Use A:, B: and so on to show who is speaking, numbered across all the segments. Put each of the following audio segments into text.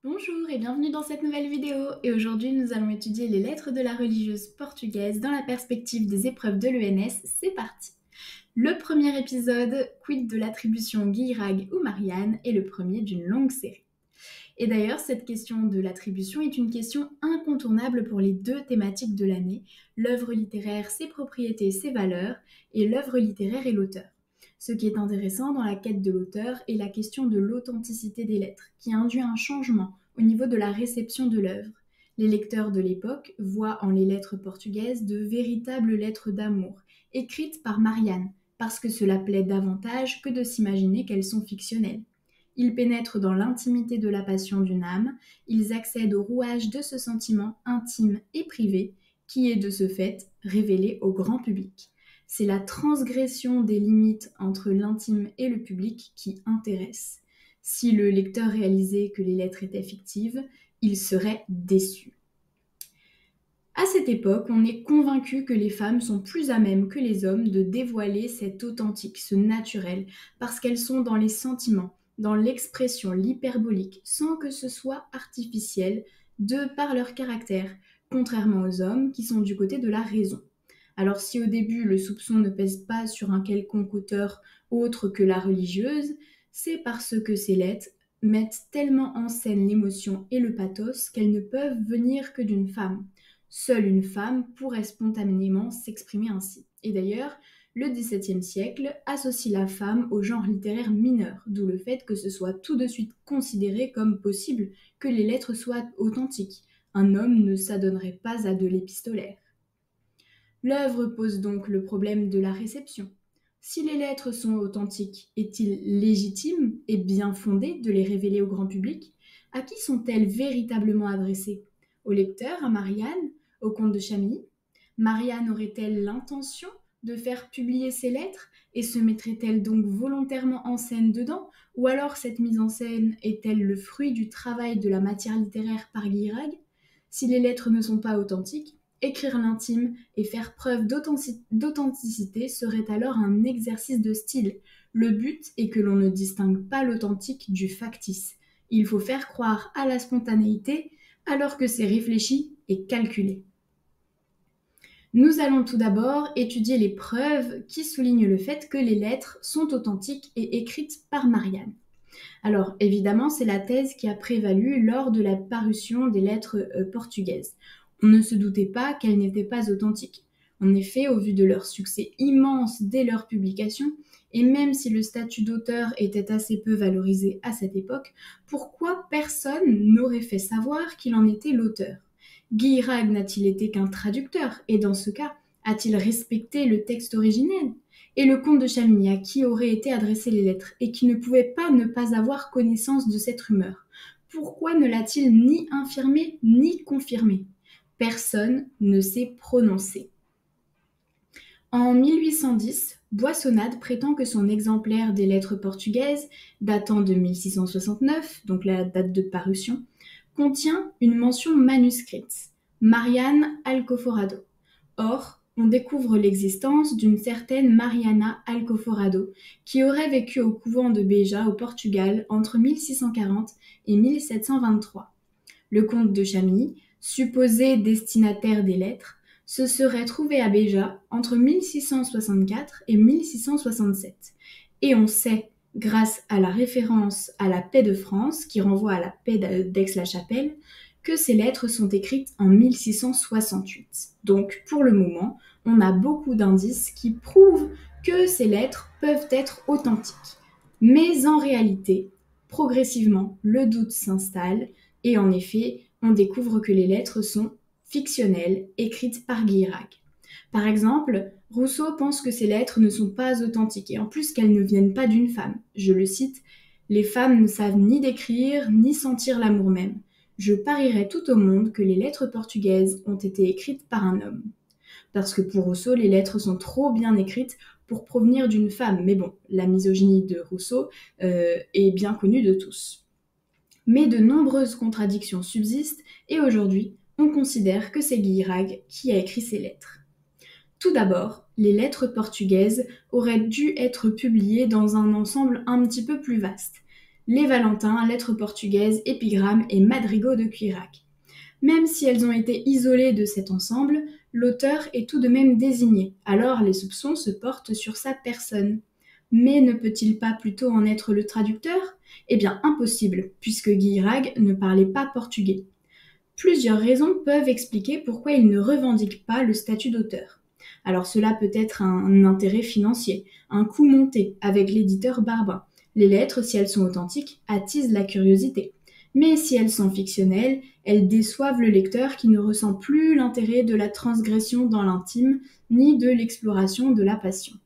A: Bonjour et bienvenue dans cette nouvelle vidéo. Et aujourd'hui, nous allons étudier les lettres de la religieuse portugaise dans la perspective des épreuves de l'ENS. C'est parti. Le premier épisode, quid de l'attribution Guirag ou Marianne, est le premier d'une longue série. Et d'ailleurs, cette question de l'attribution est une question incontournable pour les deux thématiques de l'année, l'œuvre littéraire, ses propriétés, ses valeurs, et l'œuvre littéraire et l'auteur. Ce qui est intéressant dans la quête de l'auteur est la question de l'authenticité des lettres, qui induit un changement au niveau de la réception de l'œuvre. Les lecteurs de l'époque voient en les lettres portugaises de véritables lettres d'amour, écrites par Marianne, parce que cela plaît davantage que de s'imaginer qu'elles sont fictionnelles. Ils pénètrent dans l'intimité de la passion d'une âme, ils accèdent au rouage de ce sentiment intime et privé qui est de ce fait révélé au grand public. C'est la transgression des limites entre l'intime et le public qui intéresse. Si le lecteur réalisait que les lettres étaient fictives, il serait déçu. À cette époque, on est convaincu que les femmes sont plus à même que les hommes de dévoiler cet authentique, ce naturel, parce qu'elles sont dans les sentiments, dans l'expression, l'hyperbolique, sans que ce soit artificiel, de par leur caractère, contrairement aux hommes qui sont du côté de la raison. Alors si au début le soupçon ne pèse pas sur un quelconque auteur autre que la religieuse, c'est parce que ces lettres mettent tellement en scène l'émotion et le pathos qu'elles ne peuvent venir que d'une femme. Seule une femme pourrait spontanément s'exprimer ainsi. Et d'ailleurs, le XVIIe siècle associe la femme au genre littéraire mineur, d'où le fait que ce soit tout de suite considéré comme possible que les lettres soient authentiques. Un homme ne s'adonnerait pas à de l'épistolaire. L'œuvre pose donc le problème de la réception. Si les lettres sont authentiques, est-il légitime et bien fondé de les révéler au grand public? À qui sont-elles véritablement adressées? Au lecteur, à Marianne, au comte de Chamilly? Marianne aurait-elle l'intention de faire publier ces lettres et se mettrait-elle donc volontairement en scène dedans? Ou alors cette mise en scène est-elle le fruit du travail de la matière littéraire par Guirag? Si les lettres ne sont pas authentiques, écrire l'intime et faire preuve d'authenticité serait alors un exercice de style. Le but est que l'on ne distingue pas l'authentique du factice. Il faut faire croire à la spontanéité alors que c'est réfléchi et calculé. Nous allons tout d'abord étudier les preuves qui soulignent le fait que les lettres sont authentiques et écrites par Marianne. Alors évidemment, c'est la thèse qui a prévalu lors de la parution des lettres portugaises. On ne se doutait pas qu'elles n'étaient pas authentiques. En effet, au vu de leur succès immense dès leur publication, et même si le statut d'auteur était assez peu valorisé à cette époque, pourquoi personne n'aurait fait savoir qu'il en était l'auteur? Guirag n'a-t-il été qu'un traducteur, et dans ce cas, a-t-il respecté le texte originel? Et le comte de Chamilly, à qui auraient été adressées les lettres, et qui ne pouvait pas ne pas avoir connaissance de cette rumeur, pourquoi ne l'a-t-il ni infirmé ni confirmé? Personne ne s'est prononcé. En 1810, Boissonade prétend que son exemplaire des lettres portugaises, datant de 1669, donc la date de parution, contient une mention manuscrite, Marianne Alcoforado. Or, on découvre l'existence d'une certaine Mariana Alcoforado, qui aurait vécu au couvent de Beja au Portugal entre 1640 et 1723. Le comte de Chamilly, supposé destinataire des lettres, se serait trouvé à Béja entre 1664 et 1667. Et on sait, grâce à la référence à la paix de France, qui renvoie à la paix d'Aix-la-Chapelle, que ces lettres sont écrites en 1668. Donc, pour le moment, on a beaucoup d'indices qui prouvent que ces lettres peuvent être authentiques. Mais en réalité, progressivement, le doute s'installe et en effet, on découvre que les lettres sont fictionnelles, écrites par Guirag. Par exemple, Rousseau pense que ces lettres ne sont pas authentiques et en plus qu'elles ne viennent pas d'une femme. Je le cite, « Les femmes ne savent ni décrire ni sentir l'amour même. Je parierais tout au monde que les lettres portugaises ont été écrites par un homme. » Parce que pour Rousseau, les lettres sont trop bien écrites pour provenir d'une femme. Mais bon, la misogynie de Rousseau est bien connue de tous. Mais de nombreuses contradictions subsistent et aujourd'hui, on considère que c'est Guirag qui a écrit ces lettres. Tout d'abord, les lettres portugaises auraient dû être publiées dans un ensemble un petit peu plus vaste. les Valentins, lettres portugaises, épigrammes et madrigaux de Guirag. Même si elles ont été isolées de cet ensemble, l'auteur est tout de même désigné, alors les soupçons se portent sur sa personne. Mais ne peut-il pas plutôt en être le traducteur? Eh bien, impossible, puisque Guirag ne parlait pas portugais. Plusieurs raisons peuvent expliquer pourquoi il ne revendique pas le statut d'auteur. Alors cela peut être un intérêt financier, un coût monté avec l'éditeur Barbin. Les lettres, si elles sont authentiques, attisent la curiosité. Mais si elles sont fictionnelles, elles déçoivent le lecteur qui ne ressent plus l'intérêt de la transgression dans l'intime, ni de l'exploration de la passion.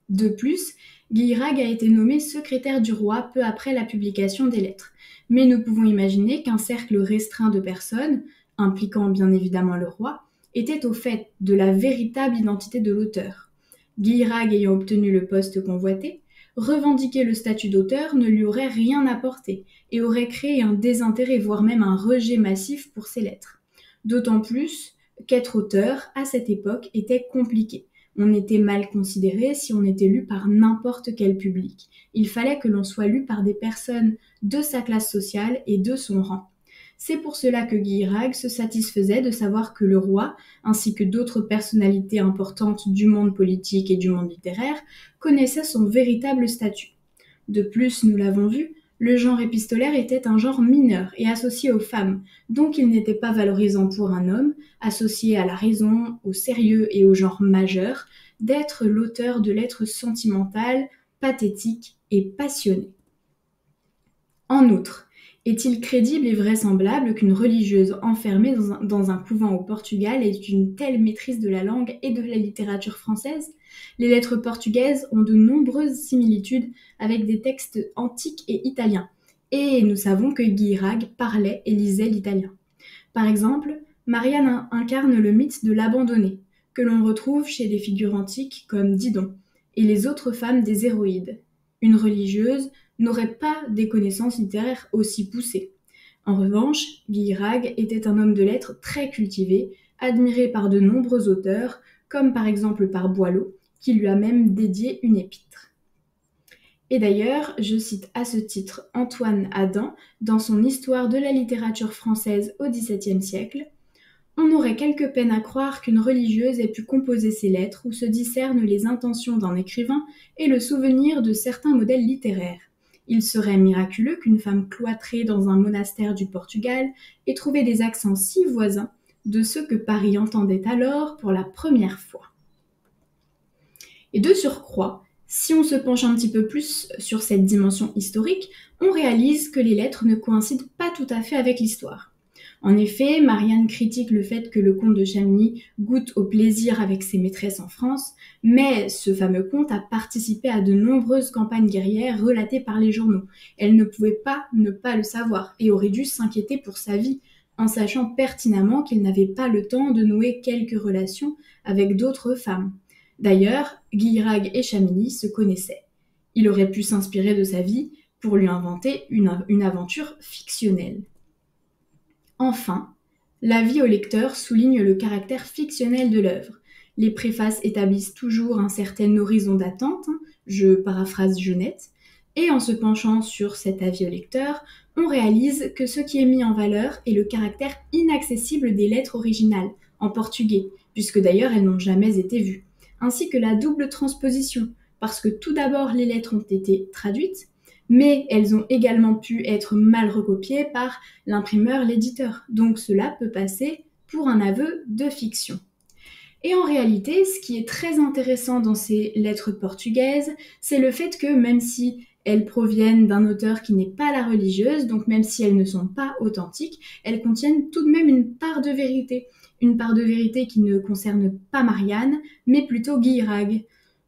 A: De plus, Guirag a été nommé secrétaire du roi peu après la publication des lettres. Mais nous pouvons imaginer qu'un cercle restreint de personnes, impliquant bien évidemment le roi, était au fait de la véritable identité de l'auteur. Guirag ayant obtenu le poste convoité, revendiquer le statut d'auteur ne lui aurait rien apporté et aurait créé un désintérêt, voire même un rejet massif pour ses lettres. D'autant plus qu'être auteur, à cette époque, était compliqué. On était mal considéré si on était lu par n'importe quel public. Il fallait que l'on soit lu par des personnes de sa classe sociale et de son rang. C'est pour cela que Guirag se satisfaisait de savoir que le roi, ainsi que d'autres personnalités importantes du monde politique et du monde littéraire, connaissaient son véritable statut. De plus, nous l'avons vu, le genre épistolaire était un genre mineur et associé aux femmes, donc il n'était pas valorisant pour un homme, associé à la raison, au sérieux et au genre majeur, d'être l'auteur de lettres sentimentales, pathétiques et passionnées. En outre, est-il crédible et vraisemblable qu'une religieuse enfermée dans un couvent au Portugal ait une telle maîtrise de la langue et de la littérature française? Les lettres portugaises ont de nombreuses similitudes avec des textes antiques et italiens, et nous savons que Guirag parlait et lisait l'italien. Par exemple, Marianne incarne le mythe de l'abandonnée, que l'on retrouve chez des figures antiques comme Didon, et les autres femmes des héroïdes. Une religieuse n'aurait pas des connaissances littéraires aussi poussées. En revanche, Guirag était un homme de lettres très cultivé, admiré par de nombreux auteurs, comme par exemple par Boileau, qui lui a même dédié une épître. Et d'ailleurs, je cite à ce titre Antoine Adam dans son Histoire de la littérature française au XVIIe siècle. On aurait quelque peine à croire qu'une religieuse ait pu composer ces lettres où se discernent les intentions d'un écrivain et le souvenir de certains modèles littéraires. Il serait miraculeux qu'une femme cloîtrée dans un monastère du Portugal ait trouvé des accents si voisins de ceux que Paris entendait alors pour la première fois. Et de surcroît, si on se penche un petit peu plus sur cette dimension historique, on réalise que les lettres ne coïncident pas tout à fait avec l'histoire. En effet, Marianne critique le fait que le comte de Chamilly goûte au plaisir avec ses maîtresses en France, mais ce fameux comte a participé à de nombreuses campagnes guerrières relatées par les journaux. Elle ne pouvait pas ne pas le savoir et aurait dû s'inquiéter pour sa vie, en sachant pertinemment qu'il n'avait pas le temps de nouer quelques relations avec d'autres femmes. D'ailleurs, Guirag et Chamilly se connaissaient. Il aurait pu s'inspirer de sa vie pour lui inventer une aventure fictionnelle. Enfin, l'avis au lecteur souligne le caractère fictionnel de l'œuvre. Les préfaces établissent toujours un certain horizon d'attente, je paraphrase Genette, et en se penchant sur cet avis au lecteur, on réalise que ce qui est mis en valeur est le caractère inaccessible des lettres originales, en portugais, puisque d'ailleurs elles n'ont jamais été vues, ainsi que la double transposition, parce que tout d'abord les lettres ont été traduites, mais elles ont également pu être mal recopiées par l'imprimeur, l'éditeur. Donc cela peut passer pour un aveu de fiction. Et en réalité, ce qui est très intéressant dans ces lettres portugaises, c'est le fait que même si elles proviennent d'un auteur qui n'est pas la religieuse, donc même si elles ne sont pas authentiques, elles contiennent tout de même une part de vérité. Une part de vérité qui ne concerne pas Marianne, mais plutôt Guirag.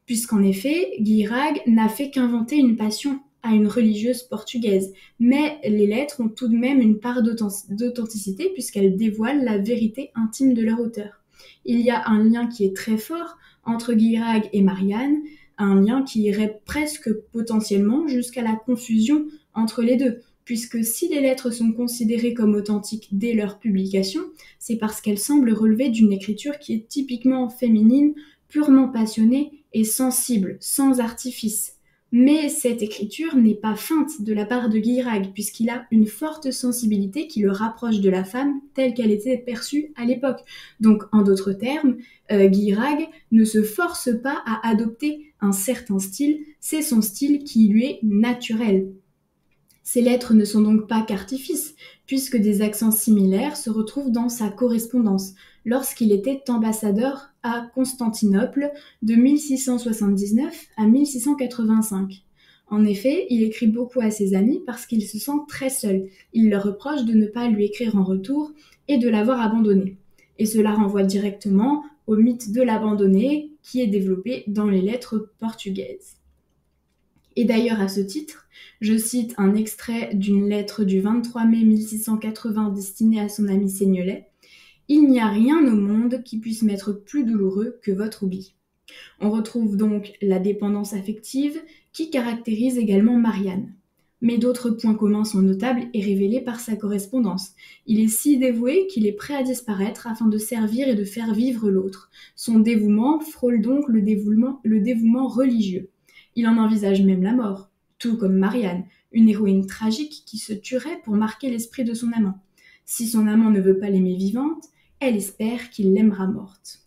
A: Puisqu'en effet, Guirag n'a fait qu'inventer une passion à une religieuse portugaise, mais les lettres ont tout de même une part d'authenticité puisqu'elles dévoilent la vérité intime de leur auteur. Il y a un lien qui est très fort entre Guirag et Marianne, un lien qui irait presque potentiellement jusqu'à la confusion entre les deux, puisque si les lettres sont considérées comme authentiques dès leur publication, c'est parce qu'elles semblent relever d'une écriture qui est typiquement féminine, purement passionnée et sensible, sans artifice. Mais cette écriture n'est pas feinte de la part de Guirag, puisqu'il a une forte sensibilité qui le rapproche de la femme telle qu'elle était perçue à l'époque. Donc, en d'autres termes, Guirag ne se force pas à adopter un certain style, c'est son style qui lui est naturel. Ces lettres ne sont donc pas qu'artifices, puisque des accents similaires se retrouvent dans sa correspondance, lorsqu'il était ambassadeur à Constantinople de 1679 à 1685. En effet, il écrit beaucoup à ses amis parce qu'il se sent très seul. Il leur reproche de ne pas lui écrire en retour et de l'avoir abandonné. Et cela renvoie directement au mythe de l'abandonné qui est développé dans les lettres portugaises. Et d'ailleurs, à ce titre, je cite un extrait d'une lettre du 23 mai 1680 destinée à son ami Seignelay. « Il n'y a rien au monde qui puisse m'être plus douloureux que votre oubli. » On retrouve donc la dépendance affective qui caractérise également Marianne. Mais d'autres points communs sont notables et révélés par sa correspondance. Il est si dévoué qu'il est prêt à disparaître afin de servir et de faire vivre l'autre. Son dévouement frôle donc le dévouement religieux. Il en envisage même la mort, tout comme Marianne, une héroïne tragique qui se tuerait pour marquer l'esprit de son amant. Si son amant ne veut pas l'aimer vivante, elle espère qu'il l'aimera morte.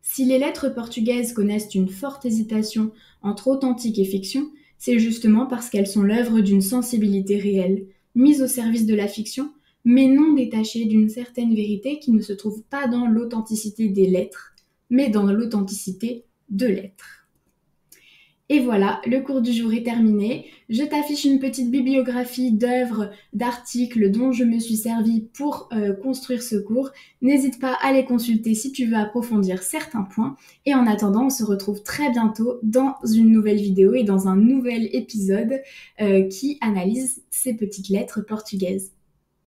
A: Si les lettres portugaises connaissent une forte hésitation entre authentique et fiction, c'est justement parce qu'elles sont l'œuvre d'une sensibilité réelle, mise au service de la fiction, mais non détachée d'une certaine vérité qui ne se trouve pas dans l'authenticité des lettres, mais dans l'authenticité de l'être. Et voilà, le cours du jour est terminé. Je t'affiche une petite bibliographie d'œuvres, d'articles dont je me suis servie pour construire ce cours. N'hésite pas à les consulter si tu veux approfondir certains points. Et en attendant, on se retrouve très bientôt dans une nouvelle vidéo et dans un nouvel épisode qui analyse ces petites lettres portugaises.